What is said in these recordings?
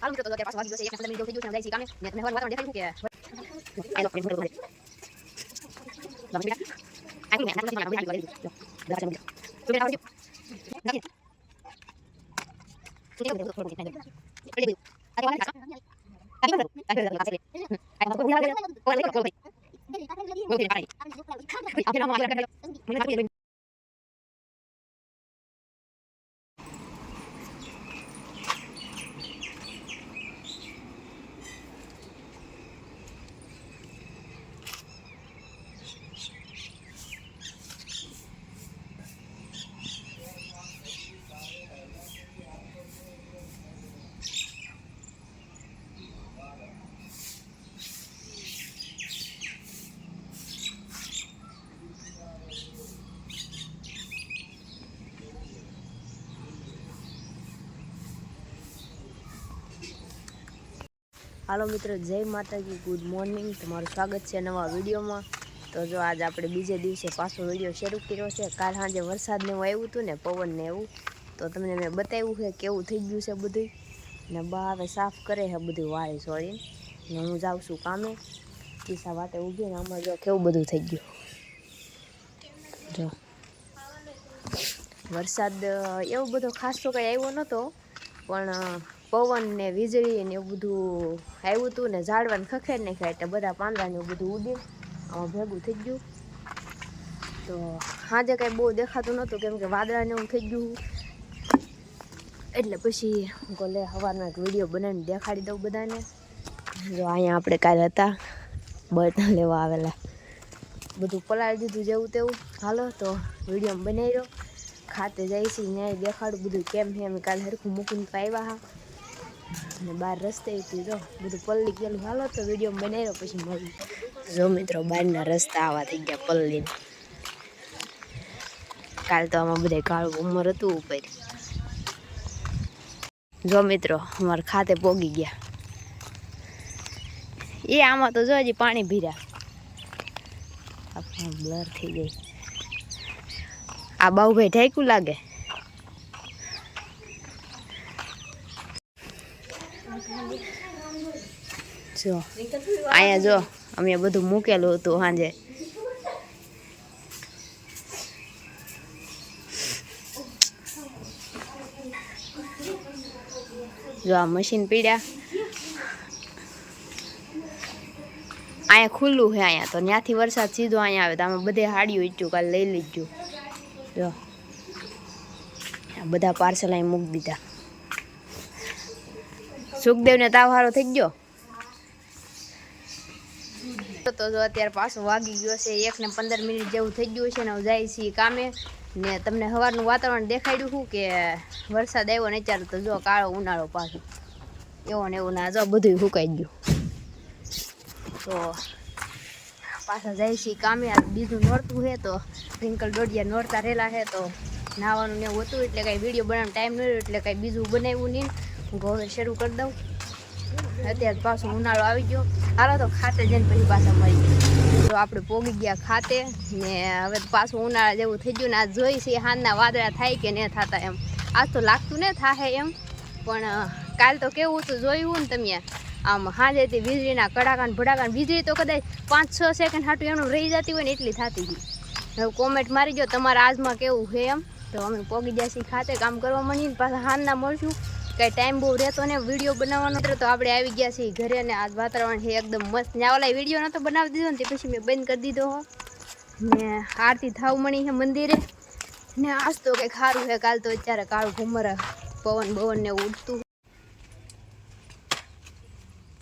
હાલ મિત્રો તો અત્યારે પાછો વાગી ગયો છે 1:15 મિનિટ જેવું થઈ ગયું છે જાય છે કામે ને તમને હવાનું વાતાવરણ દેખાયું કે આનો પ્રેમ ભરેલો છે આની મેં નાખી મારા વિડિયો કરી દીધો તો બેટા આવજો નાખી તો તે બધું થોડું નાખી એટલે આ વાળા આ હાલો મિત્રો, જય માતાજી, ગુડ મોર્નિંગ. તમારું સ્વાગત છે નવા વિડીયોમાં. તો જો આજ આપણે બીજે દિવસે પાછો વિડીયો શરૂ કર્યો છે. કાલ સાંજે વરસાદને એવું આવ્યું હતું ને, પવનને એવું, તો તમને મેં બતાવ્યું છે કેવું થઈ ગયું છે બધું. ને બા હવે સાફ કરે છે બધું વાળી સોળીને. ને હું જાઉં છું કામે, કિસ્સા વાટે ઊભી ને આમાં જો કેવું બધું થઈ ગયું. જો વરસાદ એવો બધો ખાસ તો કંઈ આવ્યો નહોતો, પણ પવન ને વીજળી ને એવું બધું આવ્યું હતું ને ઝાડવાને ખખેર નાખ્યા એટલે બધા પાંદડાને એવું બધું ઉડી ભેગું થઈ ગયું. તો સાંજે કાંઈ બહુ દેખાતું નહોતું કેમ કે વાદળાને એવું થઈ ગયું. એટલે પછી ગોલે સવારનો એક વિડીયો બનાવીને દેખાડી દઉં બધાને. જો અહીંયા આપણે કાલે હતા બળતા લેવા આવેલા, બધું પલાળી દીધું જેવું તેવું. હાલો તો વિડીયો બનાવી રહ્યો, ખાતે જાય છે ન્યાય દેખાડું બધું કેમ છે. અમે કાલે હરખું મૂકીને તો આવ્યા હા અને બહાર રસ્તે જો બધું પલ્લી ગયેલું. હાલો તો વિડીયો બનાવ્યો પછી મળી. જો મિત્રો, બહારના રસ્તા આવા થઈ ગયા પલ્લીને. કાલ તો આમાં બધા કાળું ઉમર હતું ઉપર. જો મિત્રો, અમારે ખાતે પોગી ગયા. એ આમાં તો જો હજી પાણી ભીર્યા, બ્લર થઈ ગઈ. આ બાઉભાઈ ઢાંકું લાગે. જો અહીંયા જો અમે બધું મૂકેલું હતું સાંજે. જો આ મશીન પીડ્યા. અહીંયા ખુલ્લું છે, અહીંયા તો ત્યાંથી વરસાદ સીધો અહીંયા આવે તો આમાં બધે હાડિયું ઈચ્યું કાલે લઈ લીધું. જો બધા પાર્સલ અહીં મૂકી દીધા. સુખદેવને તાવ સારો થઈ ગયો. તો જો અત્યારે પાછો વાગી ગયો છે 1:15 મિનિટ જેવું થઈ ગયું છે ને હું જાય છીએ કામે. ને તમને સવારનું વાતાવરણ દેખાડ્યું શું કે વરસાદ આવ્યો ને અત્યારે તો જો કાળો ઉનાળો પાછો એવો ને એવું. ના જો બધું સુકાઈ ગયું. તો પાછા જાય છીએ કામે. આ બીજું નોરતું છે તો રિંકલ દોઢિયા નોરતા રહેલા છે તો નાવાનું ને એવું હતું એટલે કાંઈ વિડીયો બનાવવાનો ટાઈમ ન રહ્યો એટલે કાંઈ બીજું બનાવ્યું નહીં. હું હવે શરૂ કરી દઉં. અત્યારે પાછો ઉનાળો આવી ગયો. હાલો તો ખાતે જઈને પછી પાછા મળી. તો આપણે પોગી ગયા ખાતે ને હવે પાછું ઉનાળા જેવું થઈ ગયું ને આજ જોઈ છે હાથના વાદળા થાય કે નહીં થતા એમ. આજ તો લાગતું ને થાય એમ, પણ કાલ તો કેવું હતું જોયું ને તમે. આમ હાજેથી વીજળીના કડાકા ને ભડાકા. વીજળી તો કદાચ 5-6 સેકન્ડ હાટું એનું રહી જતી હોય ને એટલી થતી હતી. હવે કોમેન્ટ મારી ગયો તમારા આજમાં કેવું છે એમ. તો અમે પોગી ગયા છીએ ખાતે કામ કરવા માંડીને પાછા હાથના મળશું. કાંઈ ટાઈમ બહુ રહેતો ને વિડીયો બનાવવાનો. તો આપણે આવી ગયા છીએ ઘરે ને આજ વાતાવરણ છે એકદમ મસ્ત. ત્યાં ઓલા વિડીયો નહોતો બનાવી દીધો ને તે પછી મેં બંધ કરી દીધો હો. ને આરતી થાવ મળી છે મંદિરે ને આજ તો કંઈક સારું છે. કાલ તો અત્યારે કાળું ઘુમર પવન ને ઉડતું.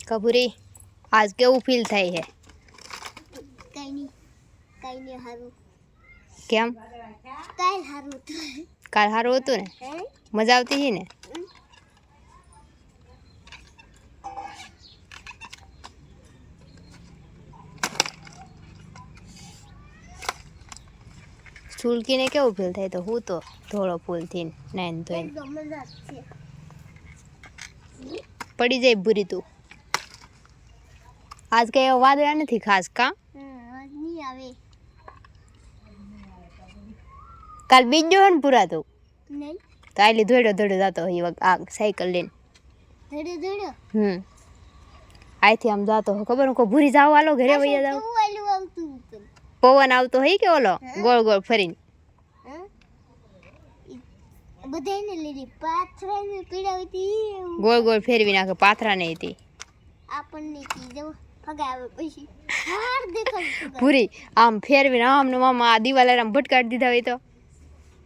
કબૂરી, આજ કેવું ફીલ થાય છે? કઈ નહીં હારું. કેમ? કાલ હારું. કાલ સારું હતું ને? મજા આવતી હતી ને? ચૂલકીને કેવું ફીલ થાય? તો હું તો ધોળો ફૂલ થઈને નાઈને ધોઈને પડી જાય ભૂરી તું. આજ કઈ વાદળા નથી ખાસ કા? નહીં આવે. કાલ બીજો હે ને પૂરા તું નહીં તો આટલી ધોડો જતો આ સાયકલ લઈને. આઈથી આમ જાતો ખબર હું ભૂરી જાવ હાલો ઘરે વૈયા જાવ પવન આવતો હોય કે ઓલો ગોળ ગોળ ફરીને બધાને લીધી પાથરાને પીડાવતી ગોળ ગોળ ફેરવી નાખે પાથરા નહીં હતી આપણને કી જો ફગાવે પછી હાર દેખાય ભૂરી આમ ફેરવીને આમ ને મામા આ દિવાલ આમ ભટકાડી દીધા હોય તો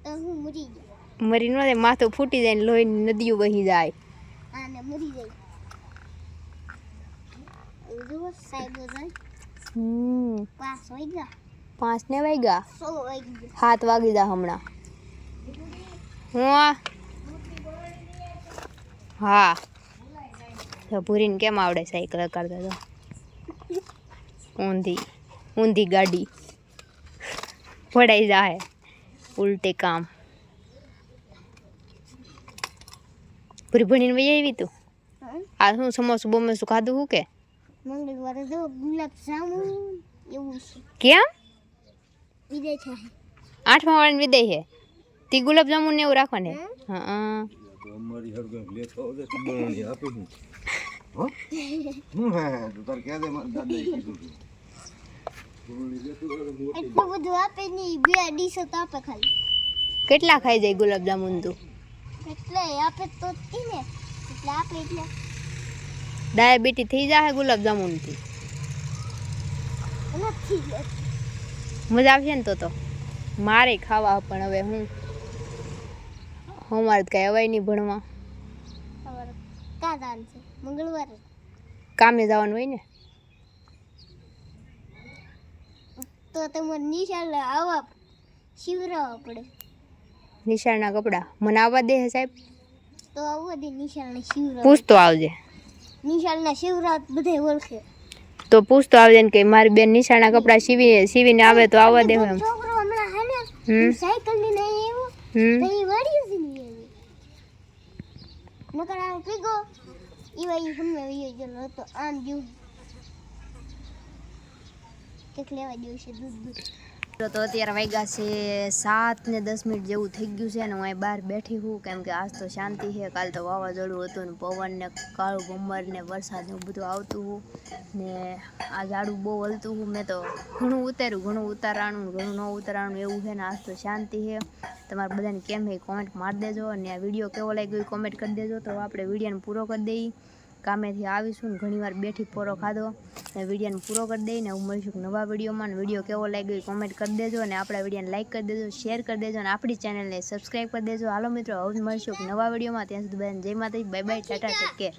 હું મરી ગયો મરી ન જાય માથું ફૂટી જાય ને લોહીની નદીઓ વહી જાય આને મરી જાય જો સાહેબ જાય 5 વાગ્યા 5 ને વાગ્યા 6 વાગ્યા 7 વાગી જા હમણાં હું હા તો ભૂરીને કેમ આવડે સાયકલ કરતા તો ઊંધી ગાડી પડાઈ જાય ઉલટે કામ પૂરી ભણીને વહી આવી તું આ શું સમોસું બોમસું ખાધું શું કે મંગળવારે જો ગુલાબ જામુન એવું છે કેમ વિદાય છે 8મા વાળાને વિદાય છે તી ગુલાબ જામુન ને એવું રાખવાને હા અમારી હરગા લેતો આવે તો બનાણી આપે હું હું હે તો તાર કે દે માર દાદા કીધું એટલું બધું આપે નહીં 2 ડીશ તો આપે ખાલી કેટલા ખાઈ જાય ગુલાબ જામુન તું એટલે આપે તો ને એટલે આપે એટલે ડાયાબિટીસ થઈ જાય ગુલાબ જામુન થી નથી મજા આવશે ને તો મારે ખાવા પણ હવે હું અમારે તો કઈ અવાય નહીં ભણવા ખબર કાદાન છે મંગળવારે કામે જવાનું હોય ને તો તમારે નિશાળ આવવા શિવરાવવા પડે નિશાળના કપડાં મને આવવા દે હે સાહેબ તો આવવા દે નિશાળને શિવરાવ પૂછતો આવજે નિશાળના શિવરાત બધે ઓળખે તો પૂછતો આવજે ને કે મારી બેન નિશાળના કપડાં સીવીને આવે તો આવવા દે એમ છોકરો હમણાં હે ને સાયકલ લઈને આવ્યો તો એ વાડી જ નહીં આવી નકર આમ કીગો ઈવા ઈ હમે વયો ગયો હતો આમ જો કેક લેવા ગયો છે દૂધ તો અત્યારે વાગ્યા છે 7 ને 10 મિનિટ જેવું થઈ ગયું છે ને હું અહીં બહાર બેઠી હું કેમ કે આજ તો શાંતિ છે કાલ તો વાવાઝોડું હતું ને પવન ને કાળું ભમર ને વરસાદ ને બધું આવતું હું ને આ ઝાડું બહુ હલતું હું મેં તો ઘણું ઉતાર્યું ઘણું ઉતારવાનું ઘણું ન ઉતારવાનું એવું છે ને આજ તો શાંતિ છે તમારે બધાને કેમ છે કોમેન્ટ મારી દેજો અને આ વિડીયો કેવો લાગ્યો એ કોમેન્ટ કરી દેજો તો આપણે વિડીયોને પૂરો કરી દઈએ કામેથી આવીશું ને ઘણીવાર બેઠી પોરો ખાધો ને વિડીયોને પૂરો કરી દઈને હું મળીશું નવા વિડીયોમાં ને વિડીયો કેવો લાગ્યો એ કોમેન્ટ કરી દેજો અને આપણા વિડીયોને લાઈક કરી દેજો શેર કરી દેજો અને આપણી ચેનલને સબસ્ક્રાઈબ કરી દેજો હાલો મિત્રો હવે મળીશું નવા વિડીયોમાં ત્યાં સુધી બધાને જય માતાજી bye bye Tata take care